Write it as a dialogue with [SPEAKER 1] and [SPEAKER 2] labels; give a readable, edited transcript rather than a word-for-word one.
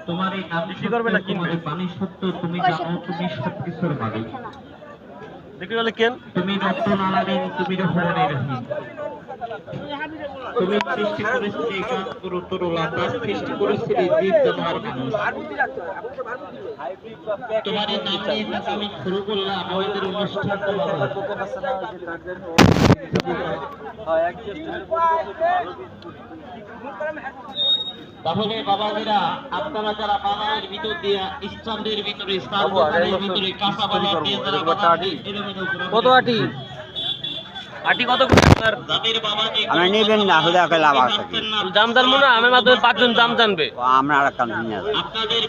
[SPEAKER 1] তোমার এই নাম করবে না তোমার বাণী সত্য, তুমি জানো তুমি সবকিছুর মালিক। দেখি বলে কেন তুমি রত্ন আলাদিন, তুমি রহমানের রহিম। তুমি সৃষ্টি করেছিলে একাত্তর তরুলা, তার সৃষ্টি করেছিলে জীব জানোয়ার মানুষ। তোমার এই নাম নিয়ে আমি শুরু করলাম আমাদের অনুষ্ঠান। তাহলে বাবাজিরা, আপনারা যারা বাজারের ভিতর দিয়ে স্ট্যান্ডের ভিতরে ভিতরে কাঁচা বাজার দিয়ে যারা কত আটি আটি কত যাদের বাবাজি
[SPEAKER 2] আমরা নেবেন না হলে লাভ আছে
[SPEAKER 1] দাম জানবো না, আমি মাত্র 5 জন দাম জানবে
[SPEAKER 2] আমরা আর কাজ
[SPEAKER 1] আপনাদের